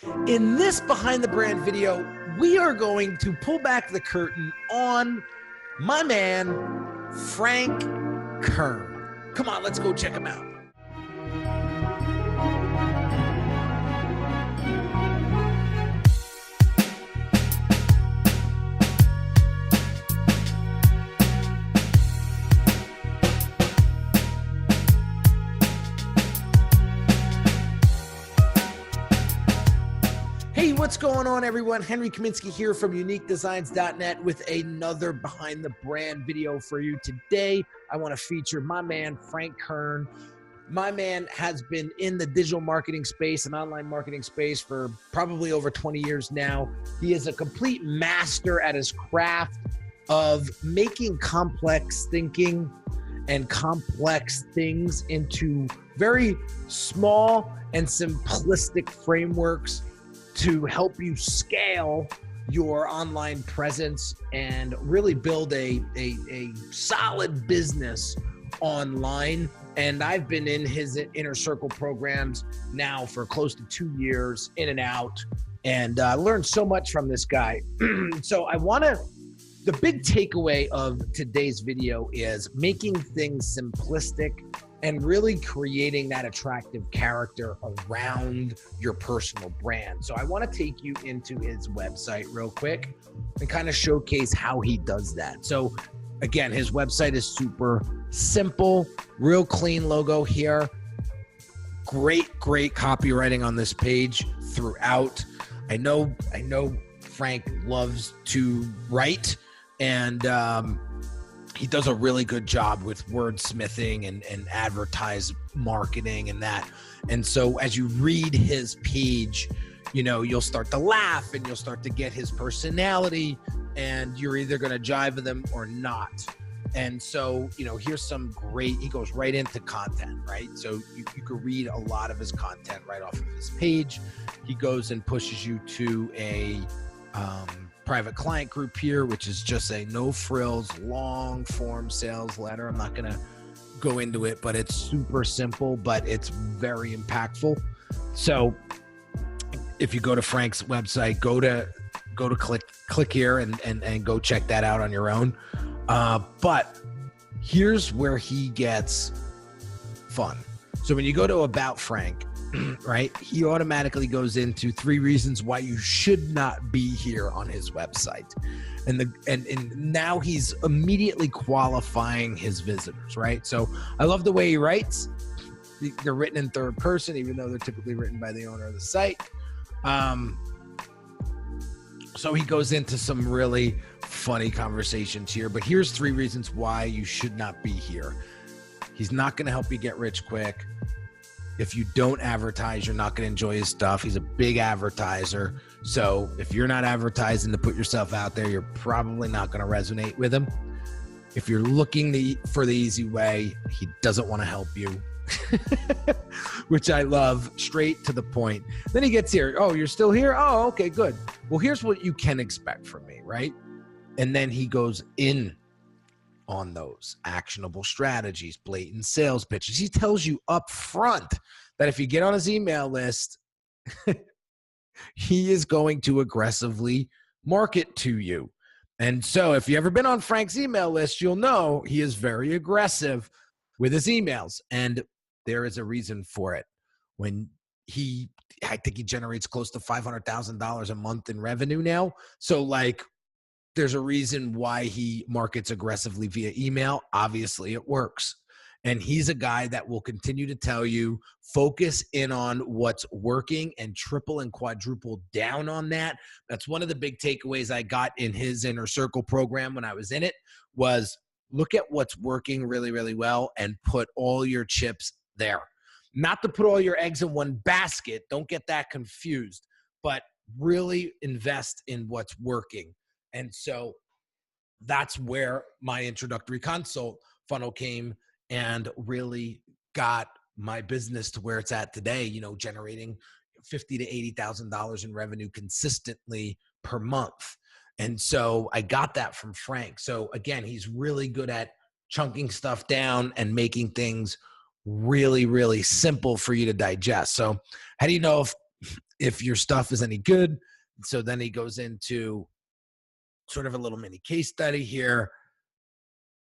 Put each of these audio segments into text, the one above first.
In this Behind the Brand video, we are going to pull back the curtain on my man, Frank Kern. Come on, let's go check him out. Hey, what's going on, everyone? Henry Kaminski here from UniqueDesignz.net with another Behind the Brand video for you. Today, I want to feature my man, Frank Kern. My man has been in the digital marketing space and online marketing space for probably over 20 years now. He is a complete master at his craft of making complex thinking and complex things into very small and simplistic frameworks to help you scale your online presence and really build a solid business online. And I've been in his inner circle programs now for close to 2 years, in and out, and learned so much from this guy. So the big takeaway of today's video is making things simplistic and really creating that attractive character around your personal brand. So I want to take you into his website real quick and kind of showcase how he does that. So again, his website is super simple, real clean logo here. Great copywriting on this page throughout. I know Frank loves to write, and he does a really good job with wordsmithing and advertise marketing and that. And so as you read his page, you'll start to laugh and you'll start to get his personality, and you're either going to jive with him or not. And so, here's some he goes right into content, right? So you could read a lot of his content right off of his page. He goes and pushes you to a private client group here, which is just a no frills, long form sales letter. I'm not going to go into it, but it's super simple, but it's very impactful. So if you go to Frank's website, go to click here and go check that out on your own. But here's where he gets fun. So when you go to About Frank, right, he automatically goes into 3 reasons why you should not be here on his website. And now he's immediately qualifying his visitors, right? So I love the way he writes. They're written in third person, even though they're typically written by the owner of the site. So he goes into some really funny conversations here, but here's 3 reasons why you should not be here. He's not going to help you get rich quick. If you don't advertise, you're not going to enjoy his stuff. He's a big advertiser. So if you're not advertising to put yourself out there, you're probably not going to resonate with him. If you're looking for the easy way, he doesn't want to help you, which I love, straight to the point. Then he gets here. Oh, you're still here? Oh, okay, good. Well, here's what you can expect from me, right? And then he goes in on those actionable strategies, blatant sales pitches. He tells you up front that if you get on his email list, he is going to aggressively market to you. And so if you've ever been on Frank's email list, you'll know he is very aggressive with his emails. And there is a reason for it. I think he generates close to $500,000 a month in revenue now. So there's a reason why he markets aggressively via email. Obviously, it works. And he's a guy that will continue to tell you, focus in on what's working and triple and quadruple down on that. That's one of the big takeaways I got in his inner circle program when I was in it, was look at what's working really, really well and put all your chips there. Not to put all your eggs in one basket. Don't get that confused, but really invest in what's working. And so that's where my introductory consult funnel came and really got my business to where it's at today, generating $50,000 to $80,000 in revenue consistently per month. And so I got that from Frank. So again, he's really good at chunking stuff down and making things really, really simple for you to digest. So how do you know if if your stuff is any good. So then he goes into sort of a little mini case study here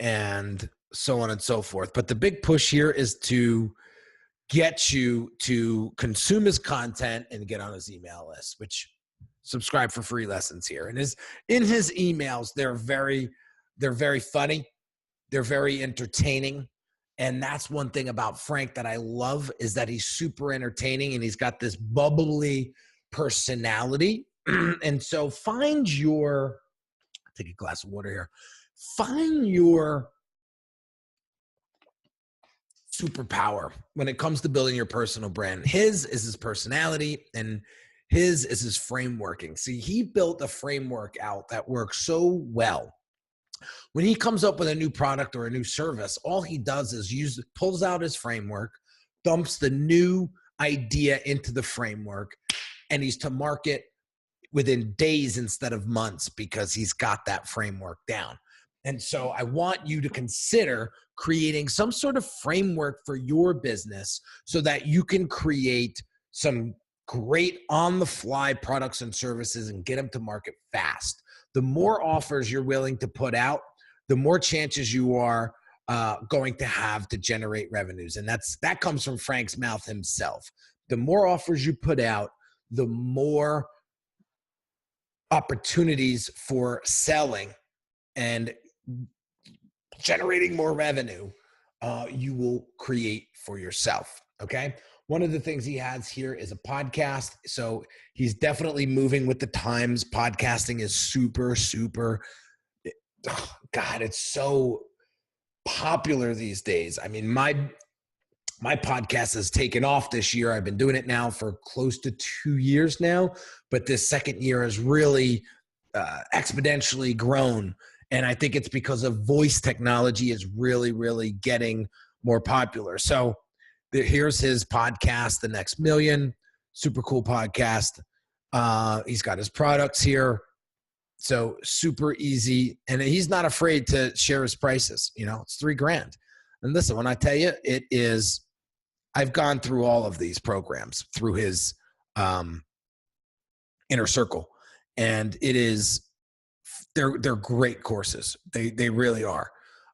and so on and so forth. But the big push here is to get you to consume his content and get on his email list, which subscribe for free lessons here. And in his emails, they're very funny. They're very entertaining. And that's one thing about Frank that I love, is that he's super entertaining and he's got this bubbly personality. And so take a glass of water here. Find your superpower when it comes to building your personal brand. His is his personality, and his is his frameworking. See, he built a framework out that works so well. When he comes up with a new product or a new service, all he does is pulls out his framework, dumps the new idea into the framework, and he's to market within days instead of months because he's got that framework down. And so I want you to consider creating some sort of framework for your business so that you can create some great on-the-fly products and services and get them to market fast. The more offers you're willing to put out, the more chances you are going to have to generate revenues. And that comes from Frank's mouth himself. The more offers you put out, the more opportunities for selling and generating more revenue you will create for yourself. Okay. One of the things he has here is a podcast. So he's definitely moving with the times. Podcasting is super, God, it's so popular these days. I mean, my podcast has taken off this year. I've been doing it now for close to 2 years now, but this second year has really exponentially grown. And I think it's because of voice technology is really, really getting more popular. So here's his podcast, The Next Million. Super cool podcast. He's got his products here. So super easy. And he's not afraid to share his prices. You know, it's $3,000. And listen, when I tell you, it is, I've gone through all of these programs through his inner circle. And it is, they're great courses. They really are.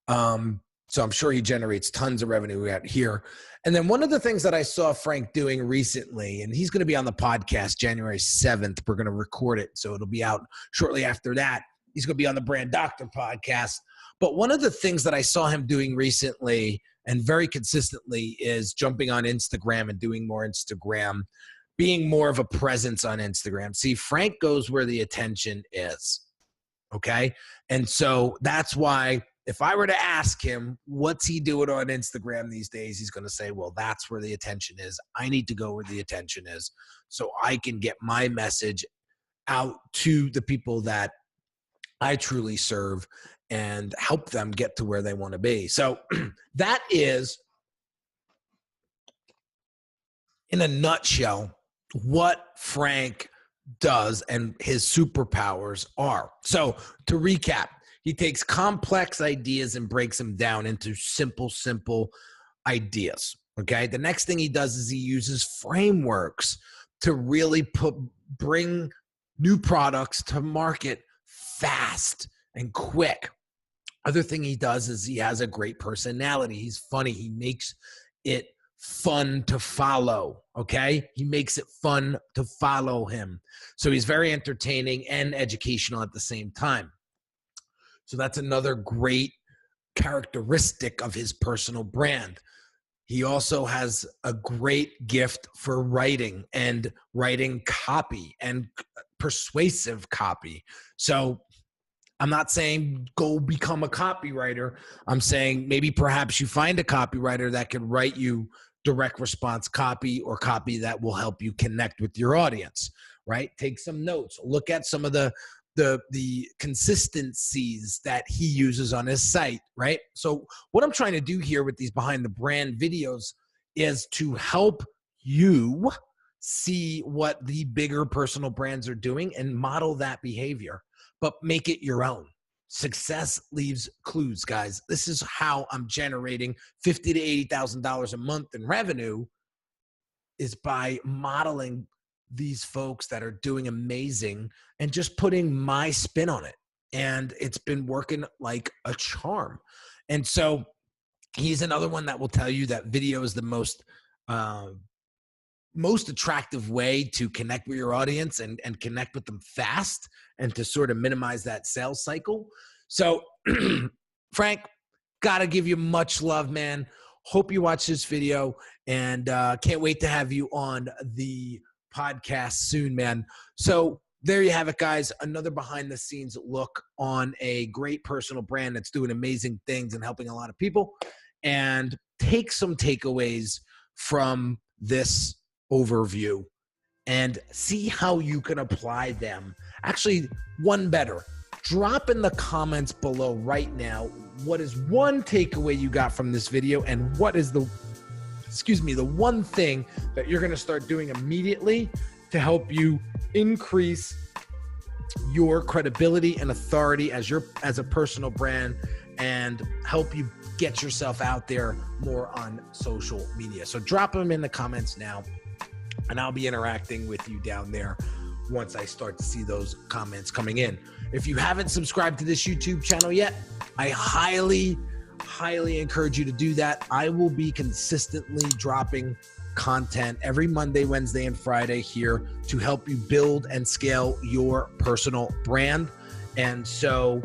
So I'm sure he generates tons of revenue out here. And then one of the things that I saw Frank doing recently, and he's going to be on the podcast January 7th. We're going to record it, so it'll be out shortly after that. He's going to be on the Brand Doctor podcast. But one of the things that I saw him doing recently and very consistently is jumping on Instagram and doing more Instagram, being more of a presence on Instagram. See, Frank goes where the attention is. Okay. And so that's why if I were to ask him, what's he doing on Instagram these days? He's going to say, well, that's where the attention is. I need to go where the attention is so I can get my message out to the people that I truly serve and help them get to where they want to be. So that is, in a nutshell, what Frank does and his superpowers are. So to recap, he takes complex ideas and breaks them down into simple ideas. Okay. The next thing he does is he uses frameworks to really bring new products to market fast and quick. Other thing he does is he has a great personality. He's funny. He makes it fun to follow. Okay. He makes it fun to follow him. So he's very entertaining and educational at the same time. So that's another great characteristic of his personal brand. He also has a great gift for writing and writing copy and persuasive copy. So I'm not saying go become a copywriter. I'm saying maybe perhaps you find a copywriter that can write you direct response copy or copy that will help you connect with your audience, right? Take some notes. Look at some of the consistencies that he uses on his site, right? So what I'm trying to do here with these behind the brand videos is to help you see what the bigger personal brands are doing and model that behavior, but make it your own. Success leaves clues, guys. This is how I'm generating $50,000 to $80,000 a month in revenue, is by modeling these folks that are doing amazing and just putting my spin on it. And it's been working like a charm. And so he's another one that will tell you that video is the most attractive way to connect with your audience and connect with them fast and to sort of minimize that sales cycle. So Frank, gotta give you much love, man. Hope you watch this video, and can't wait to have you on the podcast soon, man. So there you have it, guys. Another behind the scenes look on a great personal brand that's doing amazing things and helping a lot of people. And take some takeaways from this overview and see how you can apply them. Actually, one better. Drop in the comments below right now what is one takeaway you got from this video, and what is the one thing that you're going to start doing immediately to help you increase your credibility and authority as a personal brand and help you get yourself out there more on social media. So drop them in the comments now, and I'll be interacting with you down there once I start to see those comments coming in. If you haven't subscribed to this YouTube channel yet, I highly encourage you to do that. I will be consistently dropping content every Monday, Wednesday, and Friday here to help you build and scale your personal brand. And so,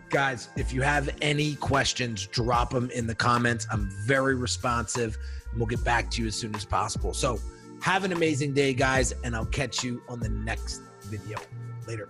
guys, if you have any questions, drop them in the comments. I'm very responsive, and we'll get back to you as soon as possible. So have an amazing day, guys, and I'll catch you on the next video. Later.